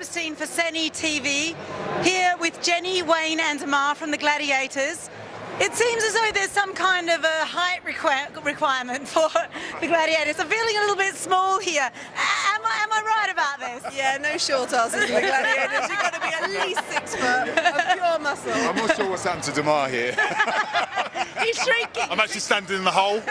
Saperstein for Seni TV, here with Jenny, Wayne and Amar from the Gladiators. It seems as though there's some kind of a height requirement for the Gladiators. I'm feeling a little bit small here. Am I right about this? Yeah, no short asses in the Gladiators. You've got to be at least 6 foot of pure muscle. I'm not sure what's happened to Damar here. He's shrinking. I'm actually standing in the hole.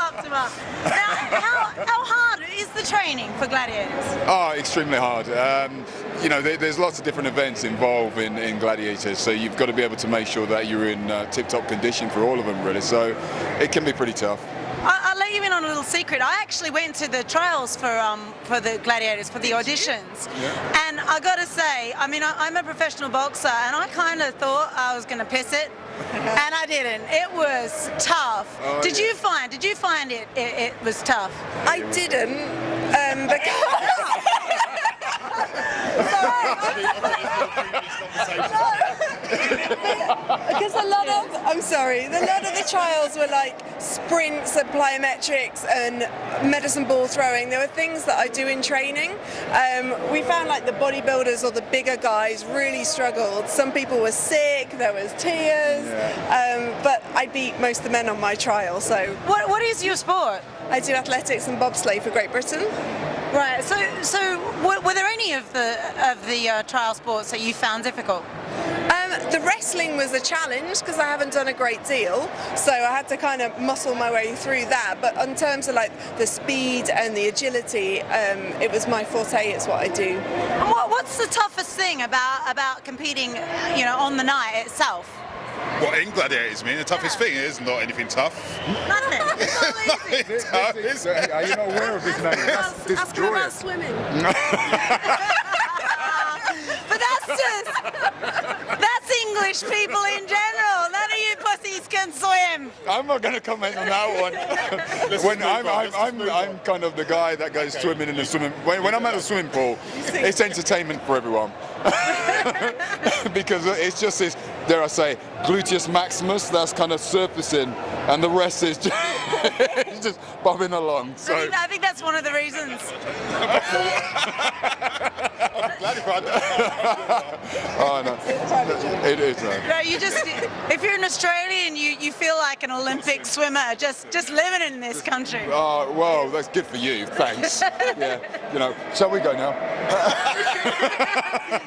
up, Damar. Now, how hard is the training for Gladiators? Oh, extremely hard. You know, there's lots of different events involved in Gladiators, so you've got to be able to make sure that you're in tip-top condition for all of them, really. So it can be pretty tough. I'll let you in on a little secret. I actually went to the trials for the Gladiators, for the auditions. Yeah. And I got to say, I mean, I'm a professional boxer, and I kind of thought I was going to piss it, and I didn't. It was tough. Oh, Did you find it was tough? I didn't, because a lot of the trials were like sprints and plyometrics and medicine ball throwing. There were things that I do in training. We found like the bodybuilders or the bigger guys really struggled. Some people were sick, there was tears, but I beat most of the men on my trial. So What is your sport? I do athletics and bobsleigh for Great Britain. Right. So were there any of the trial sports that you found difficult? The wrestling was a challenge because I haven't done a great deal, so I had to kind of muscle my way through that. But in terms of like the speed and the agility, it was my forte. It's what I do. And what's the toughest thing about competing, you know, on the night itself? What in Gladiators mean? The toughest thing is not anything tough. Nothing. It's all easy. Are you not aware of his name? That's Ask her about destroyer. swimming. But that's English people in general. None of you pussies can swim. I'm not going to comment on that one. I'm kind of the guy that goes swimming in the swimming. When I'm at the swimming pool, it's entertainment for everyone. Because it's just this, dare I say, gluteus maximus that's kind of surfacing, and the rest is just bobbing along. So I think that's one of the reasons. Oh no, it is. No, you just, if you're an Australian, you feel like an Olympic swimmer, just living in this country. Oh well, that's good for you. Thanks. Yeah, you know. Shall we go now?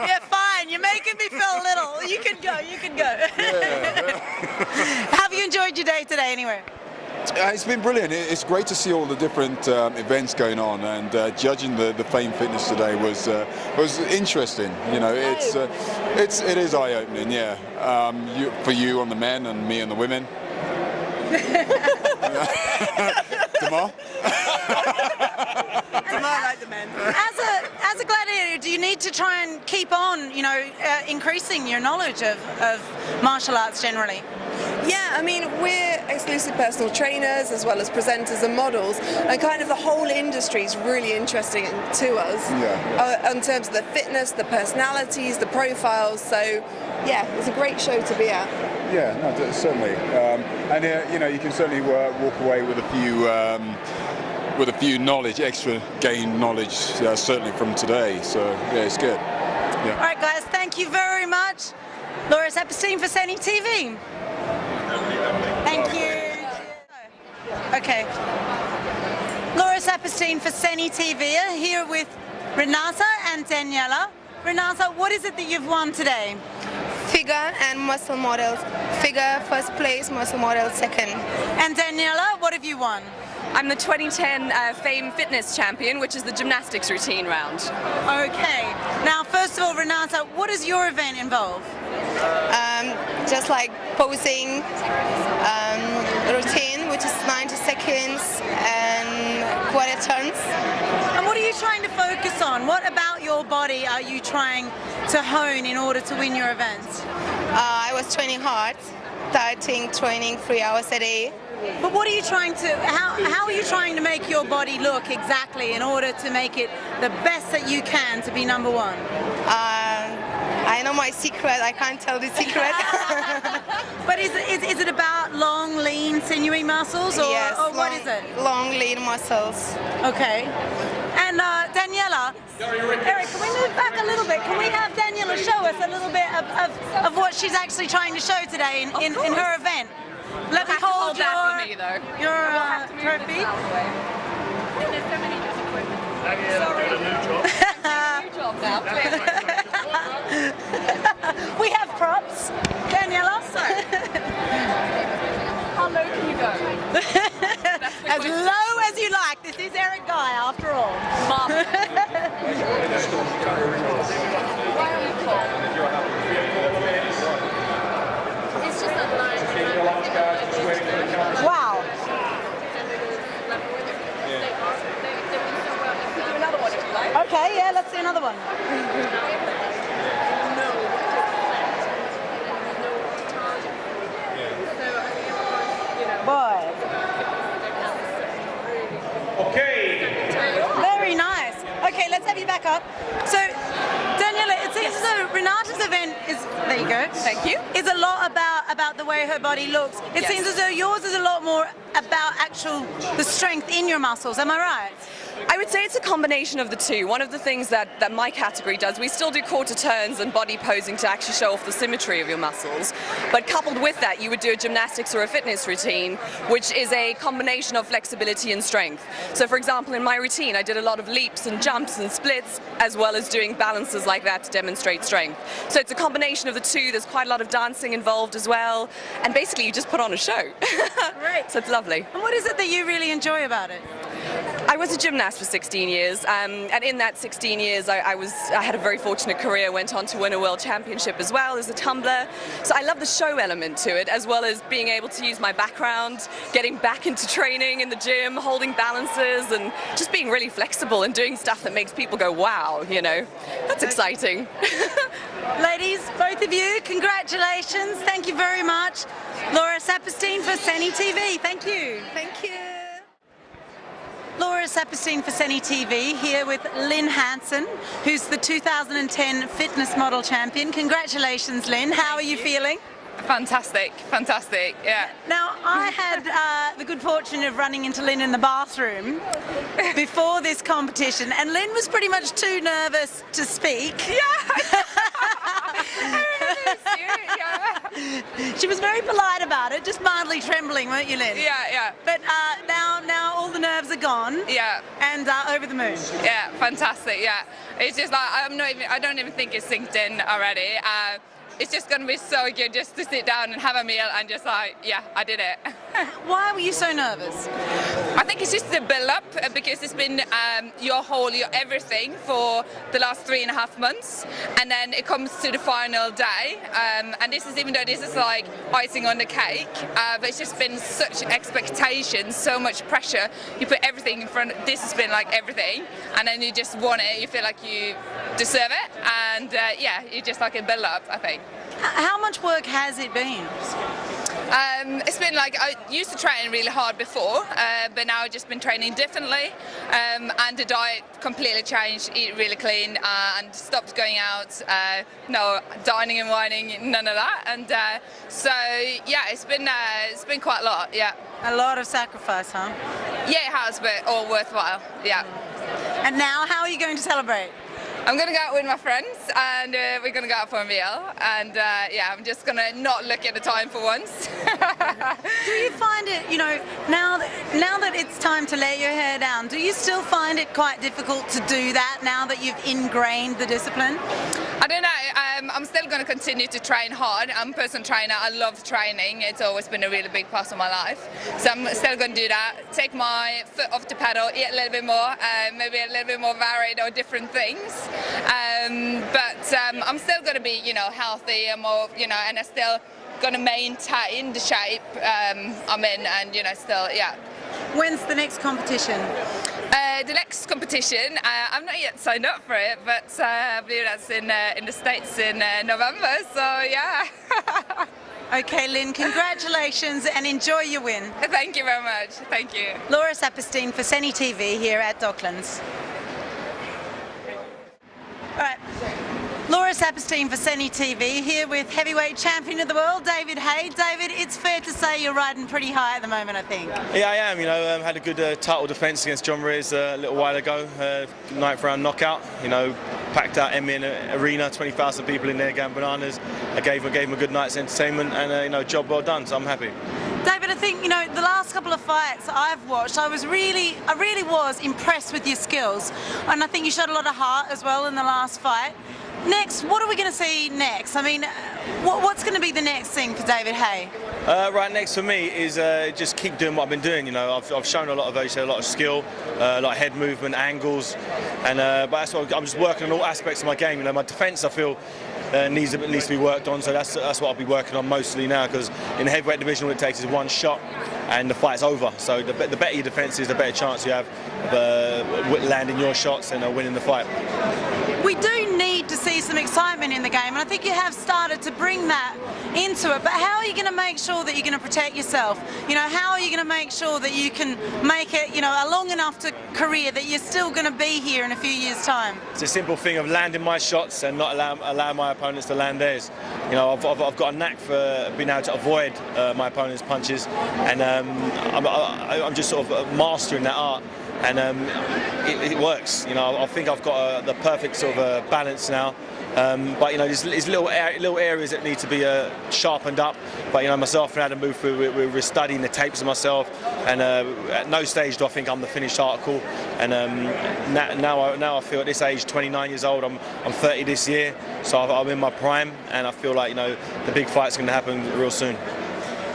Yeah, fine. You're making me feel little. You can go. You can go. Yeah. Have you enjoyed your day today, anyway? It's been brilliant. It's great to see all the different events going on, and judging the Fame Fitness today was interesting. You know, it is eye-opening. Yeah, for you on the men and me on the women. Damar? I like the men. As a gladiator, do you need to try and keep on, you know, increasing your knowledge of martial arts generally? Yeah, I mean, we're exclusive personal trainers as well as presenters and models, and kind of the whole industry is really interesting to us. Yeah. In terms of the fitness, the personalities, the profiles. So, yeah, it's a great show to be at. Yeah, no, certainly. And you know, you can certainly walk away with a few knowledge, extra gain knowledge, certainly from today. So yeah, it's good. Yeah. All right, guys, thank you very much. Laura Saperstein for Sony TV. Thank you. Okay. Laura Saperstein for Seni TV, here with Renata and Daniela. Renata, what is it that you've won today? Figure and muscle models. Figure first place, muscle model second. And Daniela, what have you won? I'm the 2010 Fame Fitness Champion, which is the gymnastics routine round. Okay. Now, first of all, Renata, what does your event involve? Just like posing, routine, which is 90 seconds, and quarter turns. And what are you trying to focus on? What about your body are you trying to hone in order to win your event? I was training hard, starting training 3 hours a day. But what are you trying to, how are you trying to make your body look exactly in order to make it the best that you can to be number one? I know my secret, I can't tell the secret. But is it about long, lean, sinewy muscles, or, yes, or what is it? Long, lean muscles. Okay. And Daniela, Eric, can we move back a little bit? Can we have Daniela show us a little bit of what she's actually trying to show today in her event? Let me hold that for me, though. your trophy. There's so many just equipment. New job now, clearly. We have props. Daniela. How low can you go? As low as you like. This is Eric Guy, after all. Marvelous. Why are you cool? It's just a line. Wow. Do another one if you like. Okay, yeah, let's do another one. Boy. Okay. Very nice. Okay, let's have you back up. So, Daniela, it seems as though Renata's event is, there you go. Thank you. Is a lot about the way her body looks. It Yes. seems as though yours is a lot more about the strength in your muscles. Am I right? I would say it's a combination of the two. One of the things that my category does, we still do quarter turns and body posing to actually show off the symmetry of your muscles. But coupled with that, you would do a gymnastics or a fitness routine, which is a combination of flexibility and strength. So for example, in my routine, I did a lot of leaps and jumps and splits, as well as doing balances like that to demonstrate strength. So it's a combination of the two. There's quite a lot of dancing involved as well. And basically, you just put on a show. Great. So it's lovely. And what is it that you really enjoy about it? I was a gymnast for 16 years, and in that 16 years I had a very fortunate career, went on to win a world championship as well as a tumbler. So I love the show element to it, as well as being able to use my background, getting back into training in the gym, holding balances, and just being really flexible and doing stuff that makes people go, wow, you know, that's exciting. Ladies, both of you, congratulations. Thank you very much. Laura Saperstein for Seni TV. Thank you. Thank you. Laura Saperstein for Seni TV, here with Lynn Hansen, who's the 2010 Fitness Model Champion. Congratulations, Lynn. How are you feeling? Fantastic, fantastic, yeah. Now, I had the good fortune of running into Lynn in the bathroom before this competition, and Lynn was pretty much too nervous to speak. Yeah. She was very polite about it, just mildly trembling, weren't you, Lynn? Yeah. But now all the nerves are gone. Yeah. And over the moon. Yeah, fantastic, yeah. It's just like, I don't even think it's synced in already. It's just going to be so good just to sit down and have a meal and just like, yeah, I did it. Why were you so nervous? I think it's just the build-up because it's been your everything for the last 3.5 months, and then it comes to the final day, and this is, even though this is like icing on the cake, but it's just been such expectations, so much pressure. You put everything in front. This has been like everything, and then you just want it. You feel like you deserve it, and yeah, you just like a build-up, I think. How much work has it been? It's been like, I used to train really hard before, but now I've just been training differently, and the diet completely changed, eat really clean, and stopped going out, no dining and whining, none of that, and so yeah, it's been quite a lot, yeah. A lot of sacrifice, huh? Yeah, it has, but all worthwhile, yeah. And now, how are you going to celebrate? I'm going to go out with my friends, and we're going to go out for a meal, and yeah, I'm just going to not look at the time for once. Do you find it, you know, now that it's time to lay your hair down, do you still find it quite difficult to do that now that you've ingrained the discipline? I don't know, I'm still going to continue to train hard. I'm a personal trainer, I love training, it's always been a really big part of my life. So I'm still going to do that, take my foot off the pedal, eat a little bit more, maybe a little bit more varied or different things. But I'm still going to be, you know, healthy and more, you know, and I'm still going to maintain the shape I'm in, and, you know, still, yeah. When's the next competition? The next competition, I'm not yet signed up for it, but I believe that's in the States in November, so yeah. Okay, Lynn, congratulations and enjoy your win. Thank you very much, thank you. Laura Saperstein for Seni TV here at Docklands. All right, Laura Saperstein. Saperstein for Seni TV, here with heavyweight champion of the world, David Haye. David, it's fair to say you're riding pretty high at the moment, I think. Yeah, I am. You know, had a good title defence against John Reyes a little while ago. 9th round knockout. You know, packed out Emmy in an arena, 20,000 people in there going bananas. I gave him a good night's entertainment, and you know, job well done. So I'm happy. David, I think, you know, the last couple of fights I've watched, I really was impressed with your skills, and I think you showed a lot of heart as well in the last fight. Next, what are we going to see next? I mean, what's going to be the next thing for David Haye? Right next for me is just keep doing what I've been doing. You know, I've shown a lot of skill, a lot of head movement, angles, and but that's what I'm just working on all aspects of my game. You know, my defence I feel needs to be worked on, so that's what I'll be working on mostly now, because in the heavyweight division all it takes is one shot and the fight's over. So the better your defence is, the better chance you have of landing your shots and winning the fight. We do need to see some excitement in the game, and I think you have started to bring that into it, but how are you going to make sure that you're going to protect yourself? You know, how are you going to make sure that you can make it, you know, a long enough career that you're still going to be here in a few years' time? It's a simple thing of landing my shots and not allow my opponents to land theirs. You know, I've got a knack for being able to avoid my opponent's punches, and I'm just sort of mastering that art. And it works. You know, I think I've got the perfect sort of balance now. But you know, there's little areas that need to be sharpened up. But you know, myself and Adam move through. We're studying the tapes of myself, and at no stage do I think I'm the finished article. And now I feel at this age, 29 years old, I'm 30 this year, so I'm in my prime, and I feel like, you know, the big fight's going to happen real soon.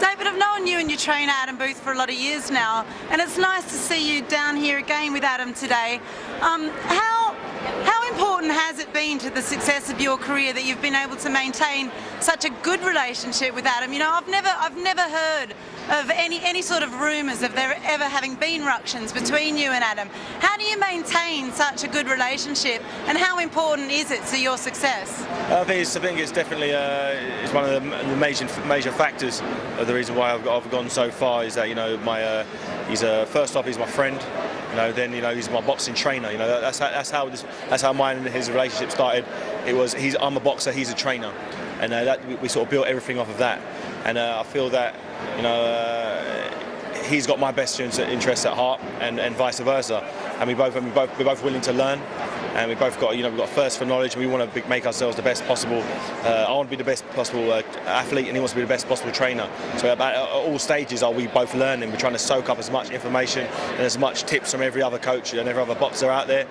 David, I've known you and your trainer Adam Booth for a lot of years now, and it's nice to see you down here again with Adam today. How important has it been to the success of your career that you've been able to maintain such a good relationship with Adam? You know, I've never heard of any sort of rumours of there ever having been ructions between you and Adam. How do you maintain such a good relationship, and how important is it to your success? I think it's definitely it's one of the major factors of the reason why I've gone so far. Is that, you know, he's first off, he's my friend. You know, then, you know, he's my boxing trainer. You know, that's how mine and his relationship started. I'm a boxer, he's a trainer, and we sort of built everything off of that. And I feel that, you know, he's got my best interests at heart, and vice versa. And we're both willing to learn, and we both got, you know, we've got a thirst for knowledge, and we want to make ourselves the best possible. I want to be the best possible athlete, and he wants to be the best possible trainer. So at all stages are we both learning. We're trying to soak up as much information and as much tips from every other coach and every other boxer out there,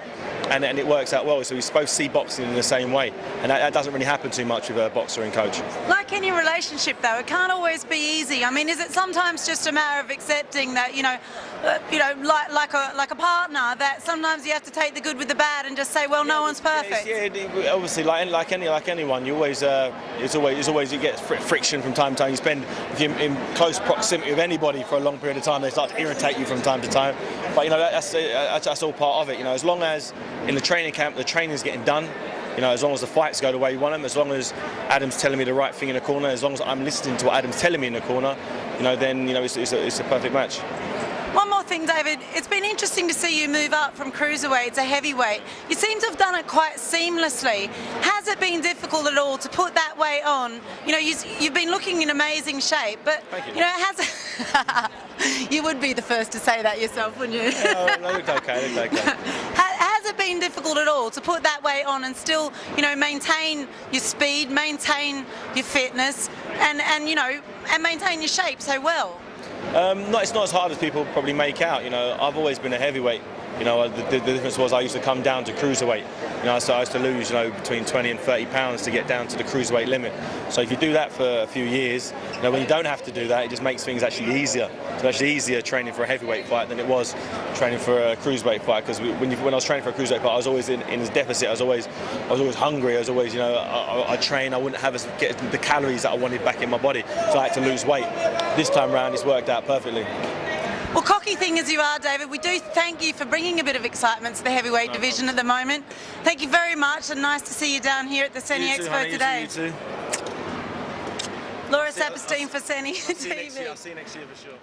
and it works out well. So we both see boxing in the same way, and that doesn't really happen too much with a boxer and coach. Like any relationship, though, it can't always be easy. I mean, is it sometimes just a matter of accepting that, you know, like a partner, that sometimes you have to take the good with the bad and just say, well, no one's perfect? Yeah, obviously, like anyone, you always you get friction from time to time. You spend, if you're in close proximity with anybody for a long period of time, they start to irritate you from time to time. But you know, that's all part of it. You know, as long as in the training camp the training's getting done, you know, as long as the fights go the way you want them, as long as Adam's telling me the right thing in the corner, as long as I'm listening to what Adam's telling me in the corner, you know, then, you know, it's a perfect match. One more thing, David, it's been interesting to see you move up from cruiserweight to heavyweight. You seem to have done it quite seamlessly. Has it been difficult at all to put that weight on? You know, you've been looking in amazing shape, but, you know, you would be the first to say that yourself, wouldn't you? Yeah, I looked okay, Has it been difficult at all to put that weight on and still, you know, maintain your speed, maintain your fitness, and you know, and maintain your shape so well? It's not as hard as people probably make out. You know, I've always been a heavyweight. You know, the difference was I used to come down to cruiserweight. You know, so I used to lose, you know, between 20 and 30 pounds to get down to the cruiserweight limit. So if you do that for a few years, you know, when you don't have to do that, it just makes things actually easier. It's actually easier training for a heavyweight fight than it was training for a cruiserweight fight. Because when I was training for a cruiserweight fight, I was always in a deficit. I was always hungry. I was always, you know, I train. I wouldn't get the calories that I wanted back in my body, so I had to lose weight. This time round, it's worked out perfectly. Well, cocky thing as you are, David, we do thank you for bringing a bit of excitement to the heavyweight division at the moment. Thank you very much, and nice to see you down here at the Seni Expo today. You too. Laura Saperstein for Seni TV. I'll see you next year for sure.